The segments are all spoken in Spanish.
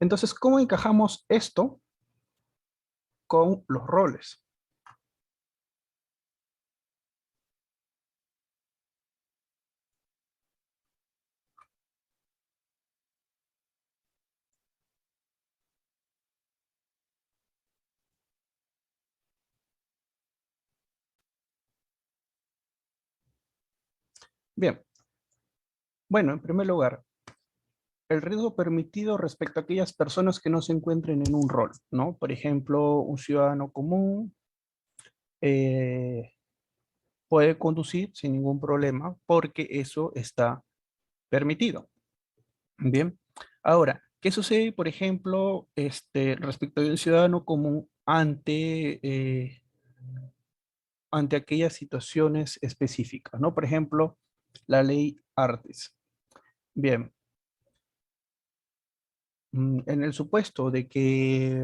Entonces, ¿cómo encajamos esto con los roles? Bien, bueno, en primer lugar, el riesgo permitido respecto a aquellas personas que no se encuentren en un rol, ¿no? Por ejemplo, un ciudadano común eh, puede conducir sin ningún problema porque eso está permitido. Bien. Ahora, ¿qué sucede, por ejemplo, respecto de un ciudadano común ante aquellas situaciones específicas, ¿no? Por ejemplo, la ley Artes. Bien, en el supuesto de que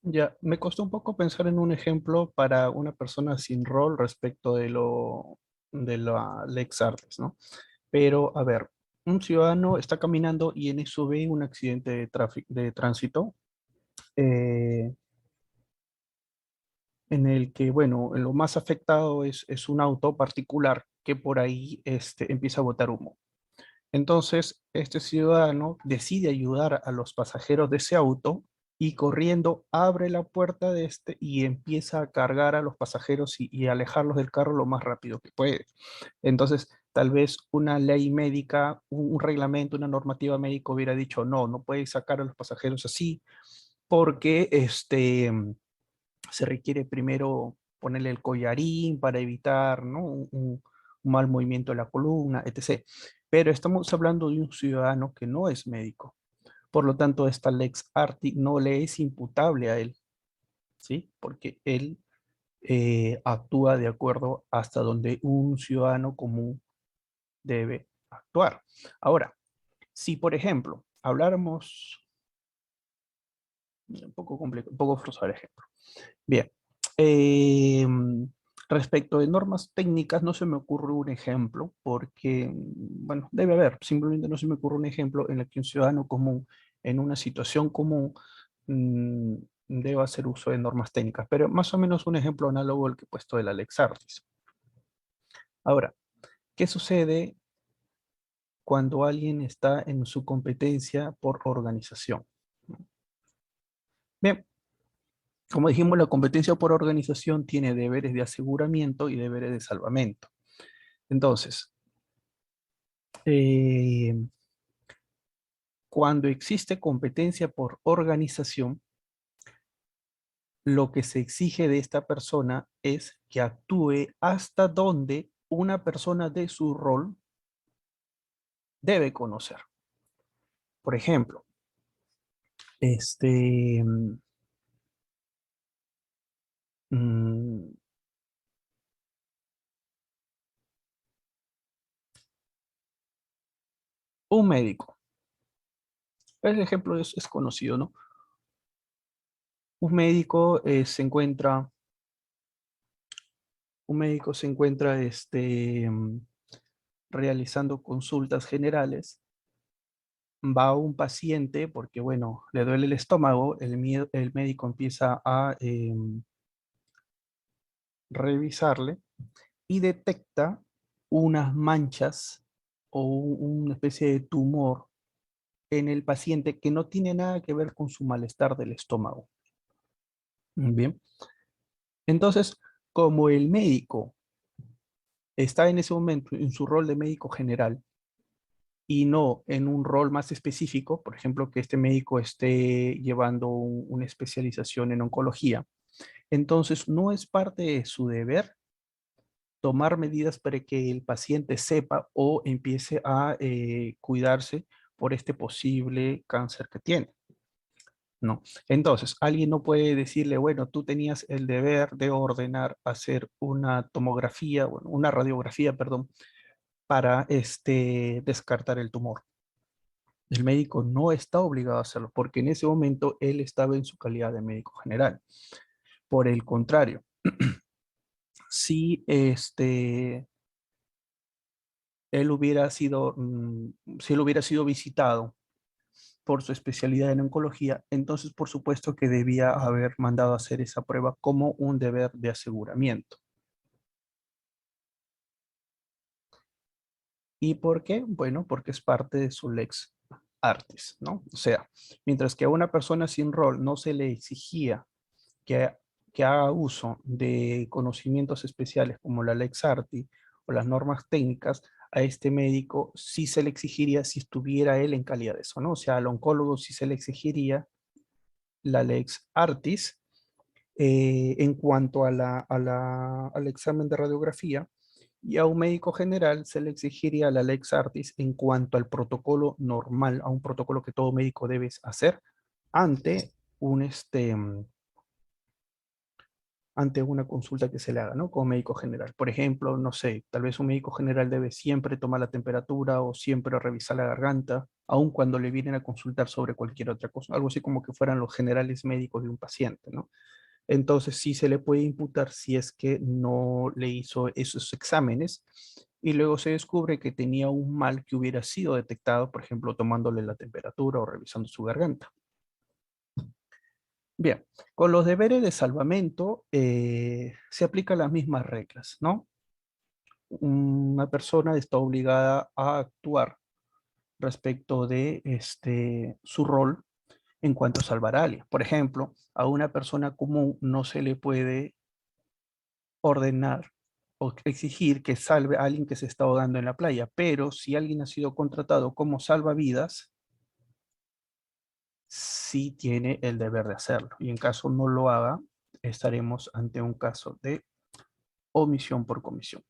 ya me costó un poco pensar en un ejemplo para una persona sin rol respecto de la Lex Artes, ¿no? Pero, a ver, un ciudadano está caminando y en eso ve un accidente de tránsito eh, en el que, bueno, lo más afectado es un auto particular que por ahí empieza a botar humo. Entonces, este ciudadano decide ayudar a los pasajeros de ese auto y corriendo abre la puerta de este y empieza a cargar a los pasajeros y alejarlos del carro lo más rápido que puede. Entonces, tal vez una ley médica, un reglamento, una normativa médica hubiera dicho, no, no puedes sacar a los pasajeros así porque se requiere primero ponerle el collarín para evitar, ¿no? Un mal movimiento de la columna, etc. Pero estamos hablando de un ciudadano que no es médico. Por lo tanto, esta lex arti no le es imputable a él, ¿sí? Porque él actúa de acuerdo hasta donde un ciudadano común debe actuar. Ahora, si por ejemplo habláramos, un poco complicado, un poco forzado el ejemplo. Bien. Eh, Respecto de normas técnicas, no se me ocurre un ejemplo, porque, bueno, debe haber, simplemente no se me ocurre un ejemplo en el que un ciudadano común, en una situación común, mm, deba hacer uso de normas técnicas, pero más o menos un ejemplo análogo al que he puesto de la Lex Artis. Ahora, ¿qué sucede cuando alguien está en su competencia por organización? Bien, como dijimos, la competencia por organización tiene deberes de aseguramiento y deberes de salvamento. Entonces, eh, cuando existe competencia por organización, lo que se exige de esta persona es que actúe hasta donde una persona de su rol debe conocer. Por ejemplo, este, mm, un médico. El ejemplo es conocido, ¿no? Un médico se encuentra realizando consultas generales, va un paciente porque, bueno, le duele el estómago, el médico empieza a revisarle y detecta unas manchas o una especie de tumor en el paciente que no tiene nada que ver con su malestar del estómago. Bien, entonces, como el médico está en ese momento en su rol de médico general, y no en un rol más específico, por ejemplo, que este médico esté llevando una especialización en oncología, entonces no es parte de su deber tomar medidas para que el paciente sepa o empiece a cuidarse por este posible cáncer que tiene. No. Entonces, alguien no puede decirle, bueno, tú tenías el deber de ordenar hacer una tomografía, bueno, una radiografía, perdón, para descartar el tumor. El médico no está obligado a hacerlo porque en ese momento él estaba en su calidad de médico general. Por el contrario, si él hubiera sido, si él hubiera sido visitado por su especialidad en oncología, entonces por supuesto que debía haber mandado a hacer esa prueba como un deber de aseguramiento. ¿Y por qué? Bueno, porque es parte de su lex artis, ¿no? O sea, mientras que a una persona sin rol no se le exigía que, que haga uso de conocimientos especiales como la lex artis o las normas técnicas, a este médico sí se le exigiría si estuviera él en calidad de eso, ¿no? O sea, al oncólogo sí se le exigiría la lex artis en cuanto a al examen de radiografía, y a un médico general se le exigiría la lex artis en cuanto al protocolo normal, a un protocolo que todo médico debe hacer ante un ante una consulta que se le haga, ¿no? Como médico general. Por ejemplo, no sé, tal vez un médico general debe siempre tomar la temperatura o siempre revisar la garganta, aun cuando le vienen a consultar sobre cualquier otra cosa, algo así como que fueran los generales médicos de un paciente, ¿no? Entonces sí se le puede imputar si es que no le hizo esos exámenes y luego se descubre que tenía un mal que hubiera sido detectado, por ejemplo, tomándole la temperatura o revisando su garganta. Bien, con los deberes de salvamento se aplican las mismas reglas, ¿no? Una persona está obligada a actuar respecto de su rol en cuanto a salvar a alguien. Por ejemplo, a una persona común no se le puede ordenar o exigir que salve a alguien que se está ahogando en la playa, pero si alguien ha sido contratado como salvavidas, sí tiene el deber de hacerlo. Y en caso no lo haga, estaremos ante un caso de omisión por comisión.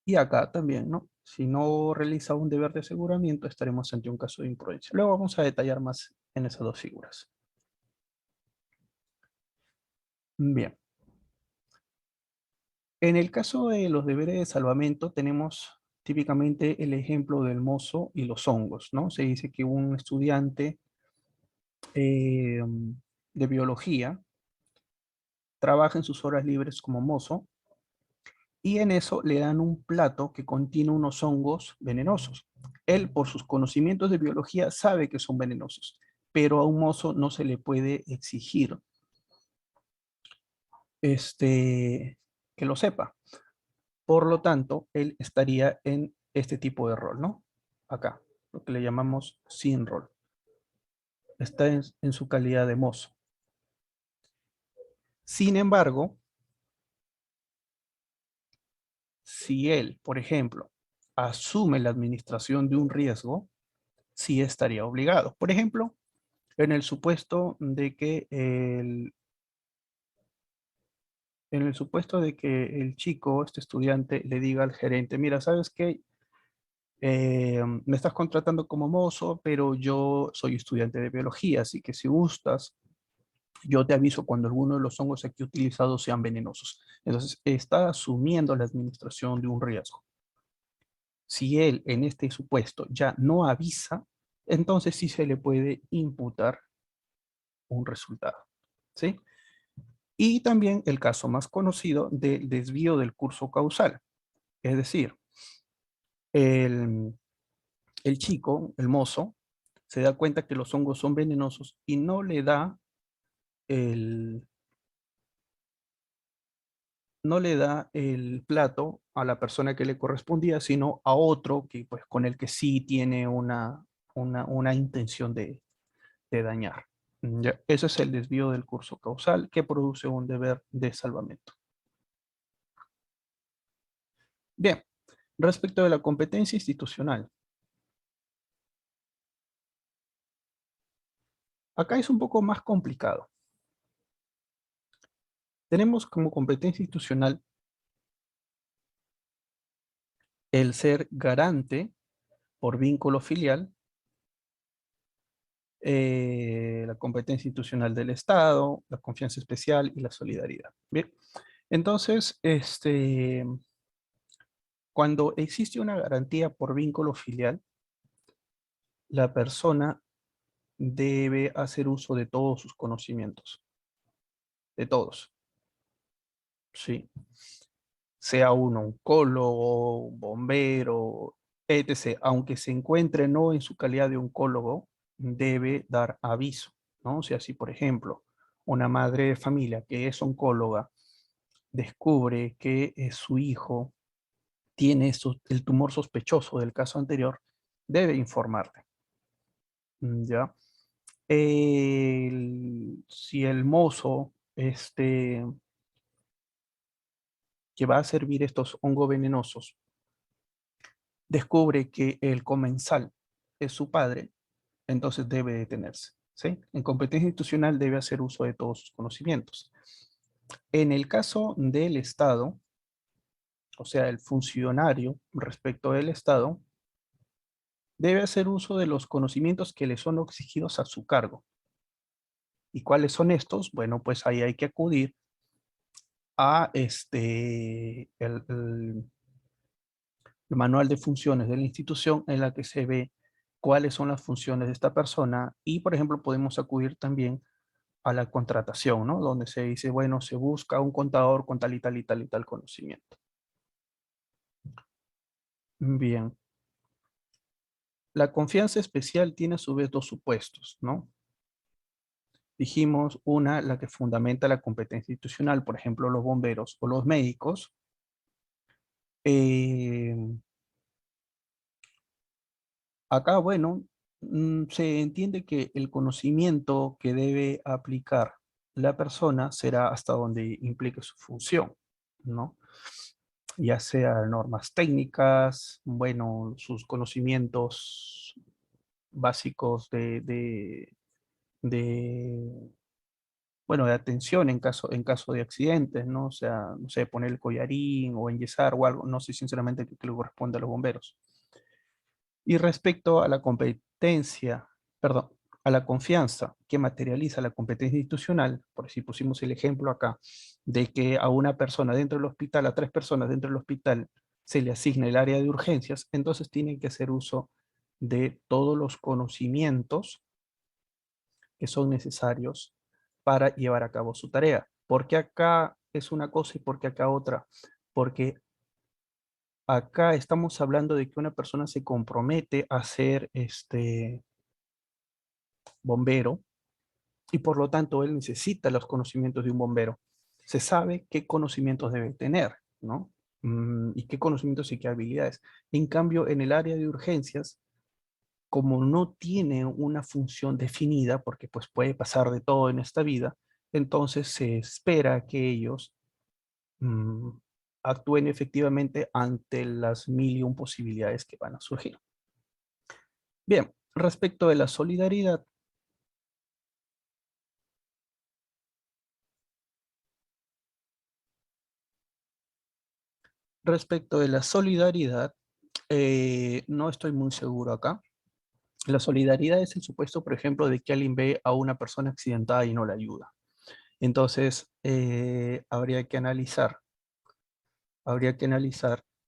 Y acá también, ¿no? Si no realiza un deber de aseguramiento, estaremos ante un caso de imprudencia. Luego vamos a detallar más en esas dos figuras. Bien. En el caso de los deberes de salvamento, tenemos típicamente el ejemplo del mozo y los hongos, ¿no? Se dice que un estudiante eh, de biología trabaja en sus horas libres como mozo y en eso le dan un plato que contiene unos hongos venenosos. Él, por sus conocimientos de biología, sabe que son venenosos, pero a un mozo no se le puede exigir que lo sepa. Por lo tanto, él estaría en este tipo de rol, ¿no? Acá, lo que le llamamos sin rol. Está en su calidad de mozo. Sin embargo, si él, por ejemplo, asume la administración de un riesgo, sí estaría obligado. Por ejemplo, en el supuesto de que en el supuesto de que el chico, este estudiante, le diga al gerente, mira, ¿sabes qué? Me estás contratando como mozo, pero yo soy estudiante de biología, así que si gustas, yo te aviso cuando alguno de los hongos aquí utilizados sean venenosos. Entonces, está asumiendo la administración de un riesgo. Si él en este supuesto ya no avisa, entonces sí se le puede imputar un resultado. ¿Sí? Y también el caso más conocido del desvío del curso causal. Es decir, el, el chico, el mozo, se da cuenta que los hongos son venenosos y no le da el, no le da el plato a la persona que le correspondía, sino a otro que, pues, con el que sí tiene una intención de dañar. Ya, ese es el desvío del curso causal que produce un deber de salvamento. Bien, respecto de la competencia institucional. Acá es un poco más complicado. Tenemos como competencia institucional el ser garante por vínculo filial, la competencia institucional del Estado, la confianza especial y la solidaridad. Bien, entonces, cuando existe una garantía por vínculo filial, la persona debe hacer uso de todos sus conocimientos, de todos. ¿sí? Sea uno un oncólogo, un bombero, etc. Aunque se encuentre no en su calidad de oncólogo, debe dar aviso, ¿no? O sea, si por ejemplo una madre de familia que es oncóloga descubre que su hijo tiene el tumor sospechoso del caso anterior, debe informarle, ¿ya? Si el mozo que va a servir estos hongos venenosos descubre que el comensal es su padre, entonces debe detenerse, ¿sí? En competencia institucional debe hacer uso de todos sus conocimientos. En el caso del Estado, o sea, el funcionario respecto del Estado, debe hacer uso de los conocimientos que le son exigidos a su cargo. ¿Y cuáles son estos? Bueno, pues ahí hay que acudir a el manual de funciones de la institución en la que se ve cuáles son las funciones de esta persona y, por ejemplo, podemos acudir también a la contratación, ¿no? Donde se dice, bueno, se busca un contador con tal y tal y tal y tal conocimiento. Bien. La confianza especial tiene a su vez dos supuestos, ¿no? Dijimos una, la que fundamenta la competencia institucional, por ejemplo, los bomberos o los médicos. Eh, Acá, bueno, se entiende que el conocimiento que debe aplicar la persona será hasta donde implique su función, ¿no? Ya sea normas técnicas, bueno, sus conocimientos básicos de, bueno, de atención en caso de accidentes, ¿no? O sea, no sé, poner el collarín o enyesar o algo, no sé sinceramente qué le corresponde a los bomberos. Y respecto a la competencia, perdón, a la confianza que materializa la competencia institucional, por si pusimos el ejemplo acá, de que a una persona dentro del hospital, a 3 personas dentro del hospital, se le asigna el área de urgencias, entonces tienen que hacer uso de todos los conocimientos que son necesarios para llevar a cabo su tarea. ¿Por qué acá es una cosa y por qué acá otra? Porque acá estamos hablando de que una persona se compromete a ser bombero y por lo tanto él necesita los conocimientos de un bombero. Se sabe qué conocimientos debe tener, ¿no? Y qué conocimientos y qué habilidades. En cambio, en el área de urgencias, como no tiene una función definida, porque pues puede pasar de todo en esta vida, entonces se espera que ellos mm, actúen efectivamente ante las mil y un posibilidades que van a surgir. Bien, respecto de la solidaridad, respecto de la solidaridad, no estoy muy seguro acá. La solidaridad es el supuesto, por ejemplo, de que alguien ve a una persona accidentada y no la ayuda. Entonces, habría que analizar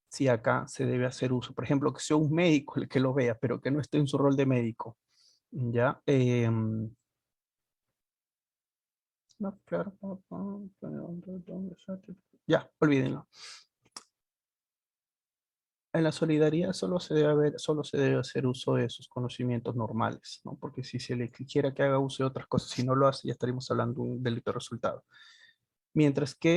si acá se debe hacer uso. Por ejemplo, que sea un médico el que lo vea, pero que no esté en su rol de médico. ¿Ya? No, claro. Ya, olvídenlo. En la solidaridad solo se debe hacer uso de sus conocimientos normales, ¿no? Porque si se le exigiera que haga uso de otras cosas, si no lo hace, ya estaríamos hablando de un delito de resultado. Mientras que